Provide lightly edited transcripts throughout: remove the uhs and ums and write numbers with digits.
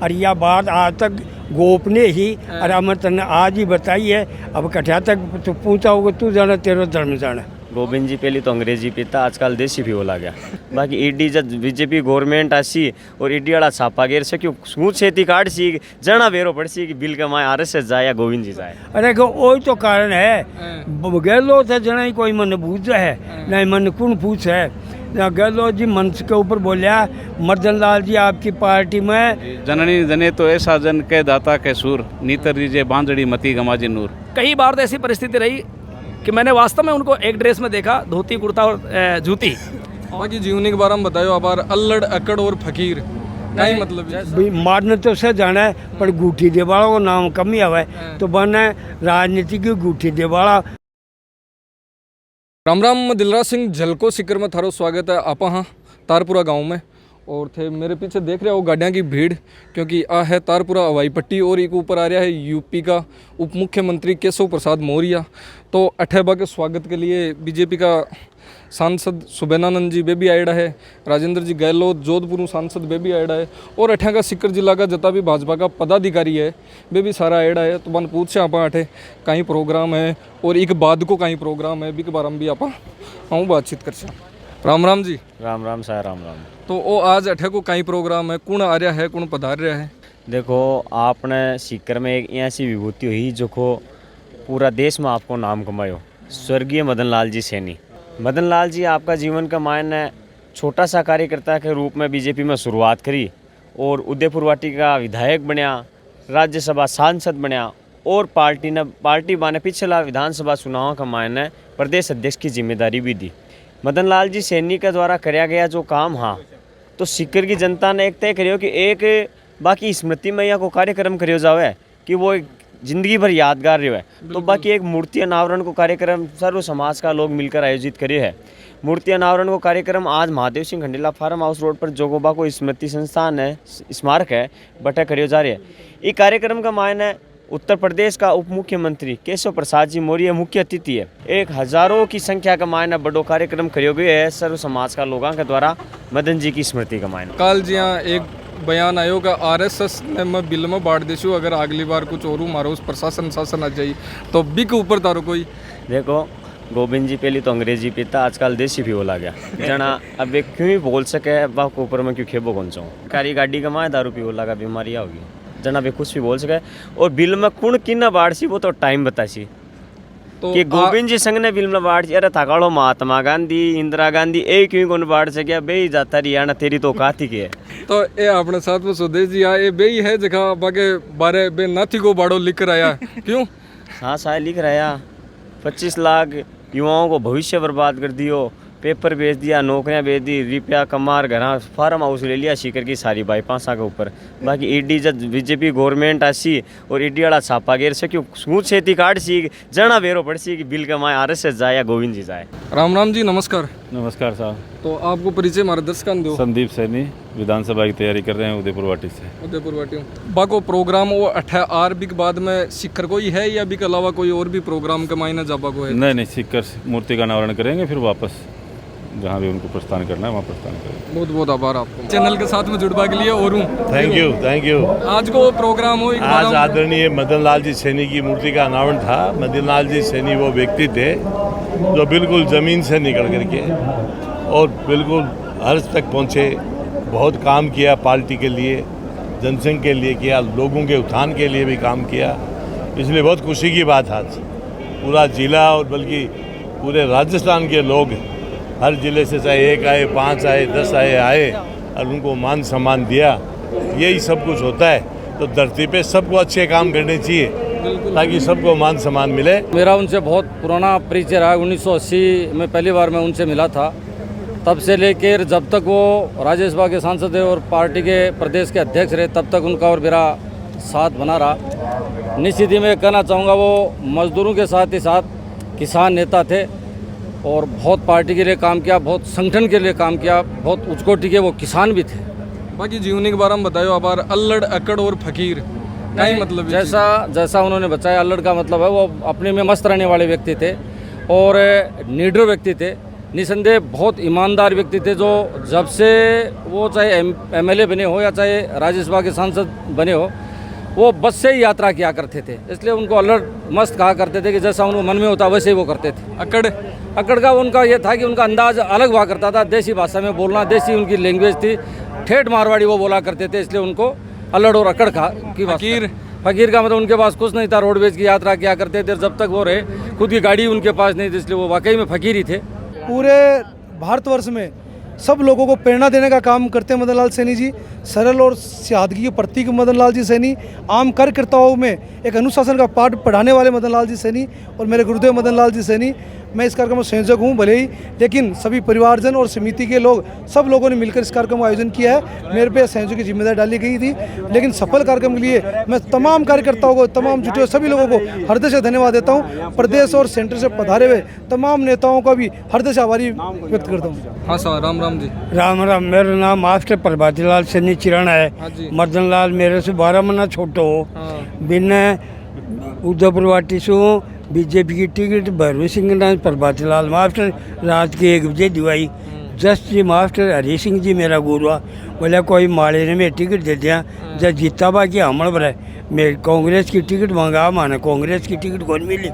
और यह बात आज तक गोपनीय ही और हमने तने आज ही बताई है। अब कठिया तक तो पूछा होगा तू जाना तेरा धर्म जाना। गोविंद जी पहले तो अंग्रेजी पीता, आजकल देसी भी बोला गया। बाकी ईडी जब बीजेपी गवर्नमेंट आसी और ईडी वाला छापा गेर से क्यों स्मूथ खेती काट सी जना बेरो पड़सी कि बिल कमाए आरएसएस जाए या गोविंद जी जाए। अरे वही तो कारण है। गहलो थे जना ही कोई मन बूझ है नहीं मन कौन पूछ है। गहलोत जी मंच के ऊपर बोलिया मदन लाल जी आपकी पार्टी में जननी जने तो ऐसा जन के दाता के सूर नीतर दीजिए बांजड़ी मती गमाजी नूर। कई बार तो ऐसी परिस्थिति रही कि मैंने वास्तव में उनको एक ड्रेस में देखा, धोती कुर्ता और जूती। बाकी जीवनी के बारे में बताओ अबार अल्लड़ अकड़ और फकीर नहीं मतलब मारने तो से जाना है पर गुठी देवाड़ा को नाम कमी आवा तो बने राजनीति की गुठी देवाड़ा। राम राम दिलराज सिंह झलको सिकर में थारो स्वागत है। आप हाँ तारपुरा गांव में और थे मेरे पीछे देख रहे हो गाड़ियाँ की भीड़, क्योंकि आ है तारपुरा हवाई पट्टी और एक ऊपर आ रहा है यूपी का उप मुख्यमंत्री केशव प्रसाद मौर्य। तो अठेबा के स्वागत के लिए बीजेपी का सांसद सुबेनानंद जी बेबी आयडा है, राजेंद्र जी गहलोत जोधपुर सांसद बेबी आयडा है और अठा का सिकर जिला का जता भी भाजपा का पदाधिकारी है बेबी सारा आयडा है। तो मन पूछ से आप अठे कहीं प्रोग्राम है और एक बाद को कहीं प्रोग्राम है बिक बार हम भी आप बातचीत कर से। राम राम जी। राम राम साहब राम राम। तो वो आज अठे को कहीं प्रोग्राम है, कौन आ रहा है कौन पधार रहा है? देखो आपने सीकर में एक ऐसी विभूति हुई जो को पूरा देश में आपको नाम कमायो, स्वर्गीय मदन लाल जी सैनी। मदन लाल जी आपका जीवन का मायने छोटा सा कार्यकर्ता के रूप में बीजेपी में शुरुआत करी और उदयपुर वाटी का विधायक बनया, राज्यसभा सांसद बनया और पार्टी बाने पिछला विधानसभा चुनाव का मायने प्रदेश अध्यक्ष की जिम्मेदारी भी दी। मदन लाल जी सैनी के द्वारा कराया गया जो काम हाँ तो सीकर की जनता ने एक तय करियो कि एक बाकी स्मृति में या को कार्यक्रम करियो जावे कि वो जिंदगी भर यादगार रहे है। तो बाकी एक मूर्ति अनावरण को कार्यक्रम सर्व समाज का लोग मिलकर आयोजित करे है। मूर्ति अनावरण को कार्यक्रम आज Mahadev Singh Khandela farm house road पर जोगोबा को स्मृति संस्थान है स्मारक है बटा करियो जा रहे है। ये कार्यक्रम का मायने उत्तर प्रदेश का उप मुख्यमंत्री केशव प्रसाद जी मौर्य मुख्य अतिथि है। एक हजारों की संख्या का मायना बड़ो कार्यक्रम करियो गए है सर्व समाज का लोगों के द्वारा मदन जी की स्मृति का मायना। कल जी हाँ एक बयान आयो का आरएसएस ने मैं बिल में बांट देशू अगर अगली बार कुछ और मारो उस प्रशासन शासन आ जाए तो बिक ऊपर तारो कोई। देखो गोविंद जी पहले तो अंग्रेजी पीता, आजकल देसी भी बोला गया जना अब क्यों ही बोल सके बाप ऊपर में क्यों खेबो कौन सा कारी गाड़ी का माए दारू पी लगा बीमारी होगी जना वे कुछ भी बोल सके। और बिल में कुण किन्ना बाढ़ सी वो तो टाइम बतासी तो कि गोविंद जी संग ने बिल में बाढ़ अरे थकाड़ो महात्मा गांधी इंदिरा गांधी एक क्यों कौन बाढ़ से गया बे जाता रियाना तेरी तो काती की है। तो ये अपने साथ में स्वदेश जी ये बे ही है जगह बाके बारे बे नाथी को बाड़ो लिख कर आया क्यों? हाँ साहब लिख रहा 25 लाख युवाओं को भविष्य बर्बाद कर दियो, पेपर बेच दिया, नौकरियां बेच दी, रुपया कमार घर फार्म हाउस ले लिया सीकर की सारी बाईपास के ऊपर। बाकी ईडी जब बीजेपी गवर्नमेंट आसी और ईडी वाला छापा गेर से क्यों स्मूथ खेती काट सी जना बेरो पड़सी कि बिल कमाए आरएसएस जाए या गोविंद जी जाए। राम राम जी नमस्कार। नमस्कार साहब। तो आपको परिचय मार्गदर्शन दो। संदीप सैनी विधानसभा की तैयारी कर रहे हैं उदयपुर वाटी से। उदयपुर वाटी बाको प्रोग्राम वो 18 बिक बाद में सिक्कर कोई है या बिक अलावा कोई और भी प्रोग्राम का मायना जाबा को है? नहीं सिक्कर मूर्ति का अनावरण करेंगे फिर वापस जहाँ भी उनको प्रस्थान करना है वहाँ प्रस्थान करेंगे। बहुत बहुत आभार आपको चैनल के साथ में जुड़वा के लिए। और थैंक यू। आज को प्रोग्राम हो आज आदरणीय मदन लाल जी सैनी की मूर्ति का अनावरण था। मदन लाल जी सैनी वो व्यक्ति थे जो बिल्कुल ज़मीन से निकल करके और बिल्कुल अर्ज तक पहुँचे, बहुत काम किया पार्टी के लिए, जनसंघ के लिए किया, लोगों के उत्थान के लिए भी काम किया। इसलिए बहुत खुशी की बात आज पूरा जिला और बल्कि पूरे राजस्थान के लोग हर जिले से चाहे 1 आए 5 आए 10 आए और उनको मान सम्मान दिया। यही सब कुछ होता है। तो धरती पे सबको अच्छे काम करने चाहिए ताकि सबको मान सम्मान मिले। मेरा उनसे बहुत पुराना परिचय रहा। 1980 में पहली बार मैं उनसे मिला था। तब से लेकर जब तक वो राज्यसभा के सांसद और पार्टी के प्रदेश के अध्यक्ष रहे तब तक उनका और मेरा साथ बना रहा। निश्चित ही मैं कहना चाहूँगा वो मजदूरों के साथ ही साथ किसान नेता थे और बहुत पार्टी के लिए काम किया, बहुत संगठन के लिए काम किया, बहुत उच्च कोटि के वो किसान भी थे। बाकी जीवनी के बारे में बताओ अबार अल्लड़ अकड़ और फकीर नहीं मतलब जैसा उन्होंने बताया अल्लड़ का मतलब है वो अपने में मस्त रहने वाले व्यक्ति थे और निडर व्यक्ति थे। निसंदेह बहुत ईमानदार व्यक्ति थे, जो जब से वो चाहे MLA बने हो या चाहे राज्यसभा के सांसद बने हो, वो बस से ही यात्रा किया करते थे। इसलिए उनको अलर्ट मस्त कहा करते थे कि जैसा उनको मन में होता वैसे ही वो करते थे। अकड़ का उनका ये था कि उनका अंदाज अलग हुआ करता था, देसी भाषा में बोलना, देसी उनकी लैंग्वेज थी, ठेठ मारवाड़ी वो बोला करते थे। इसलिए उनको अलर्ट और अकड़ की फकीर का मतलब उनके पास कुछ नहीं था, रोडवेज की यात्रा किया करते थे। जब तक वो रहे, खुद की गाड़ी उनके पास नहीं थी, इसलिए वो वाकई में फकीर ही थे। पूरे भारतवर्ष में सब लोगों को प्रेरणा देने का काम करते हैं मदन लाल सैनी जी। सरल और सादगी के प्रतीक मदन लाल जी सैनी, आम कार्यकर्ताओं में एक अनुशासन का पाठ पढ़ाने वाले मदन लाल जी सैनी और मेरे गुरुदेव मदन लाल जी सैनी। मैं इस कार्यक्रम में संयोजक हूँ भले ही, लेकिन सभी परिवारजन और समिति के लोग, सब लोगों ने मिलकर इस कार्यक्रम का आयोजन किया है। मेरे पे संयोजक की जिम्मेदारी डाली गई थी, लेकिन सफल कार्यक्रम के लिए मैं तमाम कार्यकर्ताओं को, तमाम जुटे हुए सभी लोगों को हृदय से धन्यवाद देता हूँ। प्रदेश और सेंटर से पधारे हुए तमाम नेताओं का भी हृदय से आभारी व्यक्त करता हूँ। हाँ सर, राम राम जी। राम राम। मेरा नाम मास्टर प्रभाती लाल सैनी चिराना हाँ है। जी। मदन लाल मेरे से 12 महीना छोटो हो। बिन उदयपुर वाटी से बीजेपी की टिकट भैरव सिंह नाम प्रभाती लाल मास्टर रात के 1 बजे दिवाई। जस्ट जी मास्टर हरी सिंह जी मेरा गुरु आ, बोले कोई माले ने मैं टिकट दे दिया। जब जीता बाकी हमल बरे मैं कांग्रेस की टिकट मंगा, माने कांग्रेस की टिकट कौन मिली।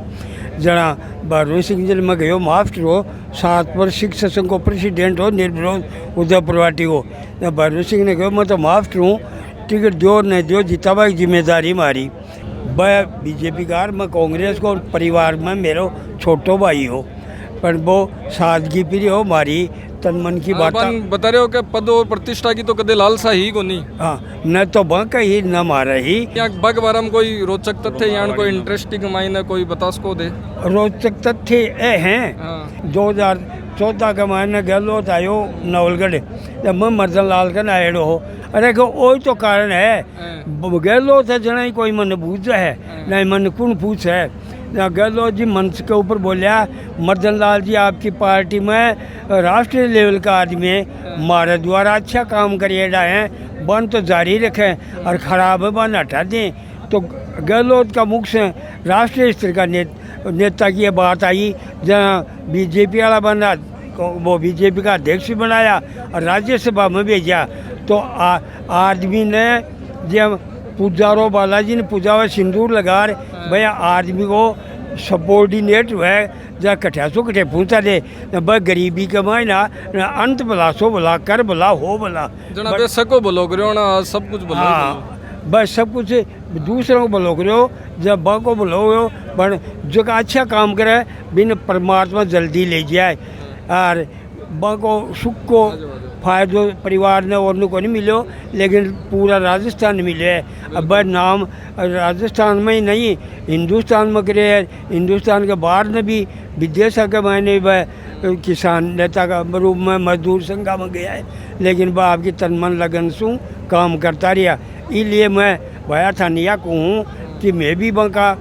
जना भैरव सिंह जी में गयो मास्टर हो, 7 पर शिक्षक संघ को प्रेसिडेंट हो, निर्विरोध उदयपुर वाटी हो। भैरव सिंह ने कहो मैं तो मास्टर हूँ, टिकट दो नहीं दो, जीता बाकी जिम्मेदारी मारी। मैं बीजेपी कार, मैं कांग्रेस को परिवार में मेरा छोटो भाई हो, पर वो सादगी प्रिय हो, मारी तन मन की बात बता रहे हो कि पद और प्रतिष्ठा की तो कदे लालसा ही को नहीं। हाँ, न तो बंक ही न मारा ही। यहाँ बग बारे में कोई रोचक तथ्य यहाँ कोई इंटरेस्टिंग मायने कोई बता सको दे। रोचक तथ्य ये हैं। 2014 का महीने गहलोत आयो नवलगढ़, जब मैं मदन लाल का नायडो हो। अरे को वही तो कारण है, गहलोत है जना ही कोई मन बूझ है, नहीं मन कौन पूछ है। गहलोत जी मंच के ऊपर बोलिया मदन लाल जी आपकी पार्टी में राष्ट्रीय लेवल का आदमी है, हमारे द्वारा अच्छा काम करिए हैं, बन तो जारी रखें और ख़राब है बन हटा दें। तो गहलोत का मुख से राष्ट्रीय स्तर का नेता की ये बात आई, जहाँ बीजेपी वाला बना वो बीजेपी का अध्यक्ष भी बनाया और राज्यसभा में भेजा। तो आदमी ने जब पुजारो बालाजी ने पूजा हुआ सिंदूर लगा भैया आदमी को सबॉर्डिनेट हुआ जहाँ कठियासो कठे पूछा दे ब गरीबी कमाए ना अंत भला सो भला कर भला हो भला जना बे सको भलो करो ना, सब कुछ भलो। हाँ, बस सब कुछ दूसरों को भलो करो, जब ब को भलो हो, पर जो का अच्छा काम करे बिन परमात्मा जल्दी ले जाए और ब को सुख को फायदो परिवार ने और को नहीं मिलो, लेकिन पूरा राजस्थान मिले। अब नाम राजस्थान में ही नहीं हिंदुस्तान में करे, हिंदुस्तान के बाहर ने भी विदेश के मैंने वह किसान नेता का रूप में मजदूर संघा में गया है, वह आपकी तन मन लगन से काम करता रहा। इसलिए मैं भया था निया को हूँ कि मैं भी बंका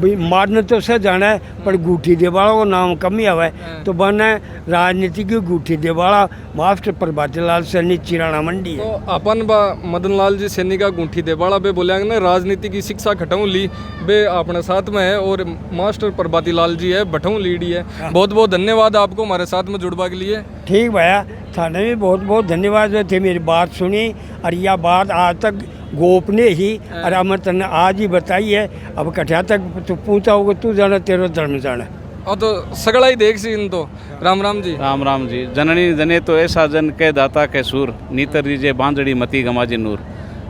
मारने तो से जाना है, पर गुठी देवाड़ा को नाम कम ही आवा है, तो बने राजनीति की गुठी देवाड़ा मास्टर प्रभाती लाल सैनी चिराना मंडी है। तो अपन मदन लाल जी सैनी का गुठी देवाड़ा बे बोले ने राजनीति की शिक्षा खटाऊ ली बे अपने साथ में है, और मास्टर प्रभाती लाल जी है भटाऊ लीडी है। बहुत बहुत धन्यवाद आपको हमारे साथ में जुड़वा के लिए। ठीक भैया, थाने भी बहुत बहुत धन्यवाद थे मेरी बात सुनी, और यह बात आज तक गोपनीय ही और अमर तने आज ही बताई है। अब कठिया तक तो पूछा होगा तू जाना तेरा धर्म जाना। और तो सगड़ा ही देख सी इन तो। राम राम जी। राम राम जी। जननी जने तो ऐसा जन के दाता के सूर, नीतर दीजे बांजड़ी मती गमाजी नूर।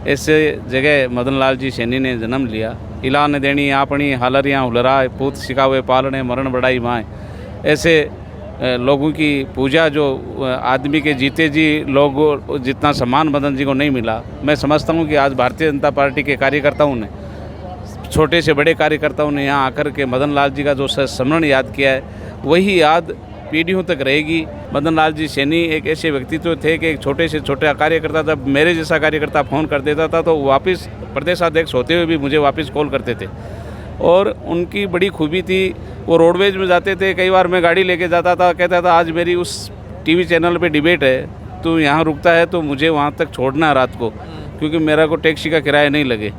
ऐसे जगह मदन लाल जी सैनी ने जन्म लिया। इला ने देनी आपनी हालरियाँ हुलराए, पूत सिखावे पालने मरण बढ़ाई माए। ऐसे लोगों की पूजा जो आदमी के जीते जी लोग जितना सम्मान मदन जी को नहीं मिला, मैं समझता हूँ कि आज भारतीय जनता पार्टी के कार्यकर्ताओं ने, छोटे से बड़े कार्यकर्ताओं ने यहाँ आकर के मदन लाल जी का जो स्मरण याद किया है, वही याद पीढ़ियों तक रहेगी। मदन लाल जी सैनी एक ऐसे व्यक्तित्व थे कि एक छोटे से छोटा कार्यकर्ता, जब मेरे जैसा कार्यकर्ता फ़ोन कर देता था तो वापस प्रदेशाध्यक्ष होते हुए भी मुझे वापस कॉल करते थे। और उनकी बड़ी खूबी थी, वो रोडवेज में जाते थे, कई बार मैं गाड़ी लेके जाता था, कहता था आज मेरी उस टीवी चैनल पे डिबेट है, तो यहाँ रुकता है तो मुझे वहाँ तक छोड़ना है रात को, क्योंकि मेरा को टैक्सी का किराया नहीं लगे।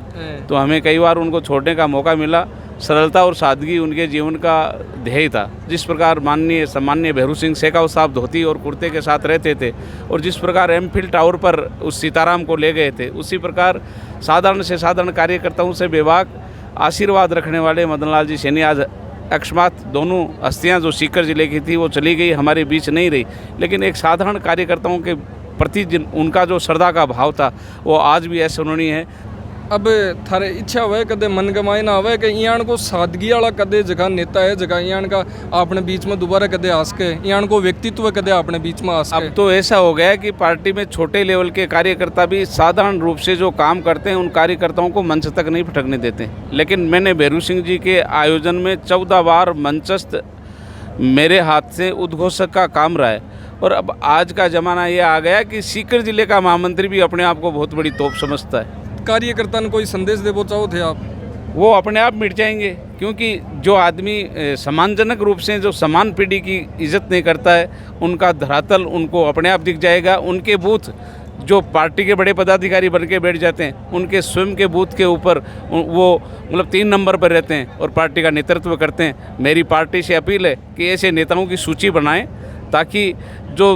तो हमें कई बार उनको छोड़ने का मौका मिला, सरलता और सादगी उनके जीवन का ध्येय था। जिस प्रकार माननीय सम्माननीय भैरू सिंह शेखावत साहब धोती और कुर्ते के साथ रहते थे और जिस प्रकार एमफिल टावर पर उस सीताराम को ले गए थे, उसी प्रकार साधारण से साधारण कार्यकर्ताओं से बेबाक आशीर्वाद रखने वाले मदन लाल जी सैनी आज अकस्मात दोनों हस्तियां जो सीकर जिले की थी वो चली गई, हमारे बीच नहीं रही, लेकिन एक साधारण कार्यकर्ताओं के प्रति उनका जो श्रद्धा का भाव था वो आज भी असूरणीय है। अब थारे इच्छा हुए कदे मन गमाए ना हुए कि यान को सादगी वाला कदे जगह नेता है, जगह यान का अपने बीच में दोबारा कदे आस के यान को व्यक्तित्व कदे अपने बीच में आस के। अब तो ऐसा हो गया है कि पार्टी में छोटे लेवल के कार्यकर्ता भी साधारण रूप से जो काम करते हैं उन कार्यकर्ताओं को मंच तक नहीं फटकने देते। लेकिन मैंने भैरू सिंह जी के आयोजन में 14 बार मंचस्थ मेरे हाथ से उद्घोषक का काम रहा है और अब आज का ज़माना ये आ गया कि सीकर जिले का महामंत्री भी अपने आप को बहुत बड़ी तोप समझता है। कार्यकर्ता ने कोई संदेश देवो चाहो थे आप? वो अपने आप मिट जाएंगे, क्योंकि जो आदमी सम्मानजनक रूप से जो समान पीढ़ी की इज्जत नहीं करता है उनका धरातल उनको अपने आप दिख जाएगा। उनके बूथ जो पार्टी के बड़े पदाधिकारी बन के बैठ जाते हैं उनके स्वयं के बूथ के ऊपर वो मतलब 3 नंबर पर रहते हैं और पार्टी का नेतृत्व करते हैं। मेरी पार्टी से अपील है कि ऐसे नेताओं की सूची बनाएं ताकि जो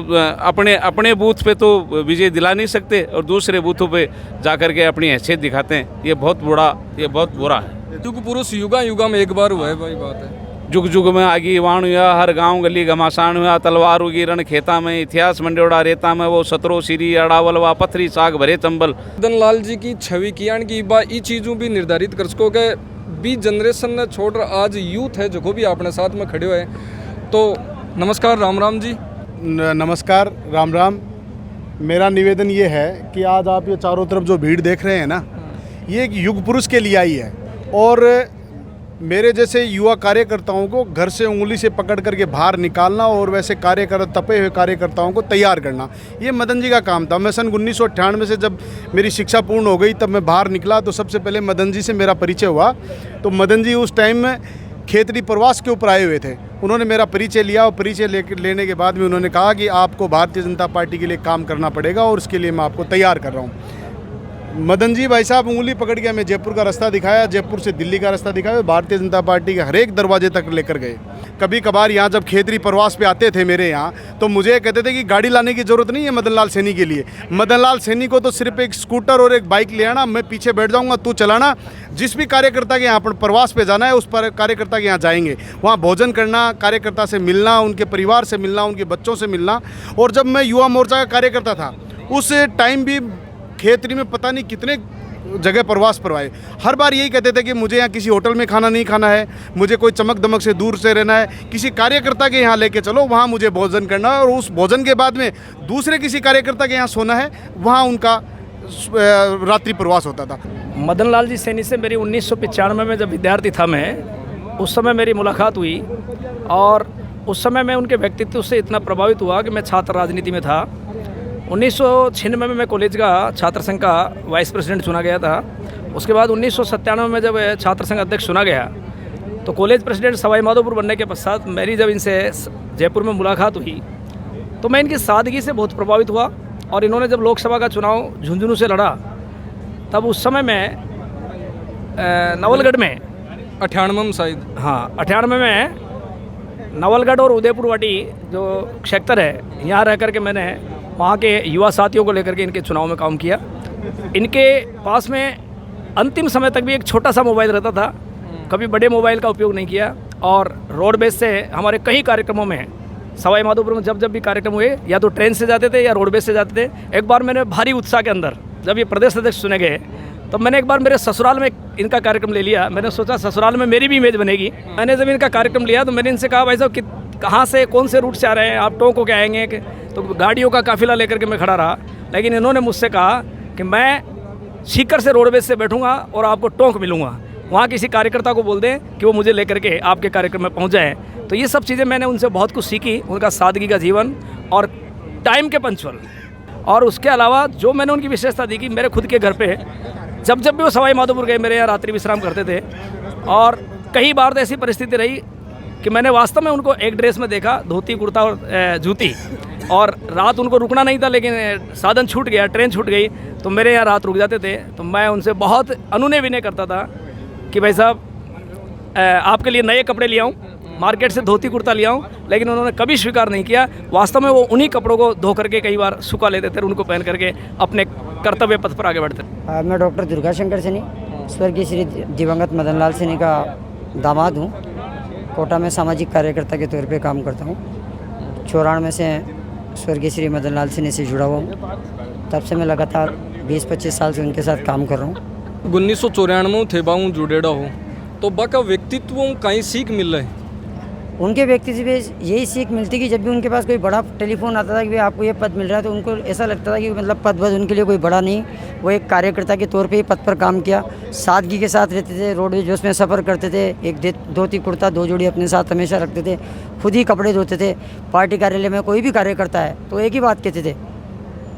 अपने बूथ पे तो विजय दिला नहीं सकते और दूसरे बूथों पे जाकर के अपनी हैसियत दिखाते हैं, ये बहुत बुरा है। युग पुरुष युगा युगा में एक बार हुआ है, भाई बात है। जुग जुग में आगी वाण हुआ, हर गांव गली घमासान हुआ, तलवार उगी रण खेता में, इतिहास मंडोड़ा रेता में, वो सतरो सीरी अड़ावलवा पथरी साग भरे चंबल। मदन लाल जी की छवि की यान की बा ये चीज़ों भी निर्धारित कर सको कि बी जनरेशन ने छोड़ आज यूथ है जो भी अपने साथ में खड़े हुए। तो नमस्कार, राम राम जी। नमस्कार, राम राम। मेरा निवेदन ये है कि आज आप ये चारों तरफ जो भीड़ देख रहे हैं ना, ये एक युग पुरुष के लिए आई है और मेरे जैसे युवा कार्यकर्ताओं को घर से उंगली से पकड़ करके बाहर निकालना और वैसे तपे हुए कार्यकर्ताओं को तैयार करना, ये मदन जी का काम था। मैं सन 1998 से जब मेरी शिक्षा पूर्ण हो गई तब मैं बाहर निकला तो सबसे पहले मदन जी से मेरा परिचय हुआ। तो मदन जी उस टाइम में खेतड़ी प्रवास के ऊपर आए हुए थे। उन्होंने मेरा परिचय लिया और परिचय लेने के बाद में उन्होंने कहा कि आपको भारतीय जनता पार्टी के लिए काम करना पड़ेगा और उसके लिए मैं आपको तैयार कर रहा हूँ। मदन जी भाई साहब उंगली पकड़ के हमें जयपुर का रास्ता दिखाया, जयपुर से दिल्ली का रास्ता दिखाया, भारतीय जनता पार्टी के हर एक दरवाजे तक लेकर गए। कभी कभार यहाँ जब खेतरी प्रवास पे आते थे मेरे यहाँ तो मुझे कहते थे कि गाड़ी लाने की ज़रूरत नहीं है मदन लाल सैनी के लिए। मदन लाल सैनी को तो सिर्फ एक स्कूटर और एक बाइक ले आना, मैं पीछे बैठ जाऊँगा, तू चलाना। जिस भी कार्यकर्ता के यहाँ पर प्रवास पे जाना है उस पर कार्यकर्ता के यहाँ जाएंगे, वहाँ भोजन करना, कार्यकर्ता से मिलना, उनके परिवार से मिलना, उनके बच्चों से मिलना। और जब मैं युवा मोर्चा का कार्यकर्ता था उस टाइम भी खेतरी में पता नहीं कितने जगह प्रवास करवाए। हर बार यही कहते थे कि मुझे यहाँ किसी होटल में खाना नहीं खाना है, मुझे कोई चमक दमक से दूर से रहना है, किसी कार्यकर्ता के यहाँ लेके चलो, वहाँ मुझे भोजन करना है और उस भोजन के बाद में दूसरे किसी कार्यकर्ता के यहाँ सोना है, वहाँ उनका रात्रि प्रवास होता था। मदन लाल जी सैनी से मेरी 1995 में जब विद्यार्थी था मैं, उस समय मेरी मुलाकात हुई और उस समय मैं उनके व्यक्तित्व से इतना प्रभावित हुआ कि मैं छात्र राजनीति में था। 1996 में मैं कॉलेज का छात्र संघ का वाइस प्रेसिडेंट चुना गया था। उसके बाद 1997 में जब छात्र संघ अध्यक्ष चुना गया तो कॉलेज प्रेसिडेंट सवाई माधोपुर बनने के पश्चात मेरी जब इनसे जयपुर में मुलाकात हुई तो मैं इनकी सादगी से बहुत प्रभावित हुआ। और इन्होंने जब लोकसभा का चुनाव झुंझुनू से लड़ा तब उस समय मैं नवलगढ़ में 98 में शायद, हाँ 98 में नवलगढ़ और उदयपुर वाटी जो क्षेत्र है यहाँ रह कर के मैंने वहाँ के युवा साथियों को लेकर के इनके चुनाव में काम किया। इनके पास में अंतिम समय तक भी एक छोटा सा मोबाइल रहता था, कभी बड़े मोबाइल का उपयोग नहीं किया। और रोडवेज से हमारे कई कार्यक्रमों में सवाई माधोपुर में जब भी कार्यक्रम हुए या तो ट्रेन से जाते थे या रोडवेज से जाते थे। एक बार मैंने भारी उत्साह के अंदर जब ये प्रदेश अध्यक्ष चुने गए तो मैंने एक बार मेरे ससुराल में इनका कार्यक्रम ले लिया। मैंने सोचा ससुराल में मेरी भी इमेज बनेगी। मैंने जब इनका कार्यक्रम लिया तो मैंने इनसे कहा भाई साहब कहाँ से कौन से रूट से आ रहे हैं आप, टोंक होके आएंगे? तो गाड़ियों का काफिला लेकर के मैं खड़ा रहा, लेकिन इन्होंने मुझसे कहा कि मैं सीकर से रोडवेज से बैठूंगा और आपको टोंक मिलूंगा, वहाँ किसी कार्यकर्ता को बोल दें कि वो मुझे लेकर के आपके कार्यक्रम में पहुँच जाएँ। तो ये सब चीज़ें मैंने उनसे बहुत कुछ सीखी, उनका सादगी का जीवन और टाइम के पंचुअल। और उसके अलावा जो मैंने उनकी विशेषता दी कि मेरे खुद के घर पे जब भी वो सवाई माधोपुर गए मेरे यहाँ रात्रि विश्राम करते थे। और कई बार तो ऐसी परिस्थिति रही कि मैंने वास्तव में उनको एक ड्रेस में देखा, धोती कुर्ता और जूती, और रात उनको रुकना नहीं था लेकिन साधन छूट गया, ट्रेन छूट गई तो मेरे यहाँ रात रुक जाते थे। तो मैं उनसे बहुत अनुनय विनय करता था कि भाई साहब आपके लिए नए कपड़े ले आऊँ, मार्केट से धोती कुर्ता ले आऊँ, लेकिन उन्होंने कभी स्वीकार नहीं किया। वास्तव में वो उन्हीं कपड़ों को धो करके कई बार सुखा लेते थे, उनको पहन करके अपने कर्तव्य पथ पर आगे बढ़ते थे। मैं डॉक्टर दुर्गा शंकर सैनी, स्वर्गीय श्री दिवंगत मदन लाल सैनी का दामाद हूँ। कोटा में सामाजिक कार्यकर्ता के तौर पे काम करता हूँ। 94 से स्वर्गीय श्री मदन लाल सैनी से जुड़ा हुआ हूँ। तब से मैं लगातार 20-25 साल से उनके साथ काम कर रहा हूँ। 1994 थे बाऊ जुड़ेड़ा हो तो बाका व्यक्तित्व कहीं सीख मिल रहा है। उनके व्यक्तित्व से यही सीख मिलती कि जब भी उनके पास कोई बड़ा टेलीफोन आता था कि भाई आपको ये पद मिल रहा है, तो उनको ऐसा लगता था कि मतलब पद उनके लिए कोई बड़ा नहीं, वो एक कार्यकर्ता के तौर पे ही पद पर काम किया। सादगी के साथ रहते थे, रोडवेज में सफ़र करते थे, एक धोती कुर्ता 2 जोड़ी अपने साथ हमेशा रखते थे, खुद ही कपड़े धोते थे। पार्टी कार्यालय में कोई भी कार्यकर्ता है तो एक ही बात कहते थे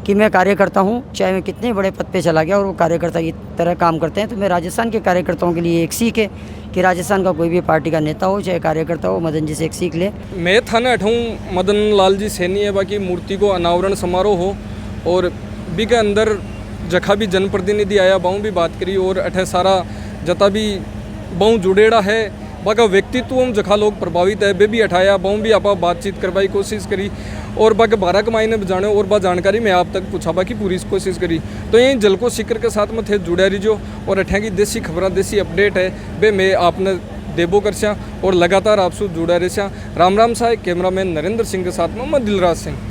कि मैं कार्यकर्ता हूँ, चाहे मैं कितने बड़े पद पे चला गया, और वो कार्यकर्ता की तरह काम करते हैं। तो मैं राजस्थान के कार्यकर्ताओं के लिए एक सीख है कि राजस्थान का कोई भी पार्टी का नेता हो चाहे कार्यकर्ता हो, मदन जी से एक सीख ले। मैं थाने अठाऊँ मदन लाल जी सैनी है, बाकी मूर्ति को अनावरण समारोह हो और बी के अंदर जखा भी जनप्रतिनिधि आया बाऊ भी बात करी, और अठे सारा जता भी बाऊ जुड़ेड़ा है बाका व्यक्तित्व जखा लोग प्रभावित है, वे भी अठाया बाऊ भी आप बातचीत करवाई कोशिश करी, और बाकी 12 के मायने जाने और बा जानकारी मैं आप तक पूछा बाकी पूरी कोशिश करी। तो यही जलको सिकर के साथ में थे जुड़े रहिजो, और अठा की देसी खबर देसी अपडेट है वे मैं आपने देबो कर और लगातार आपसे जुड़ा रहा। राम राम साहब, कैमरामैन नरेंद्र सिंह के साथ में मैं दिलराज सिंह।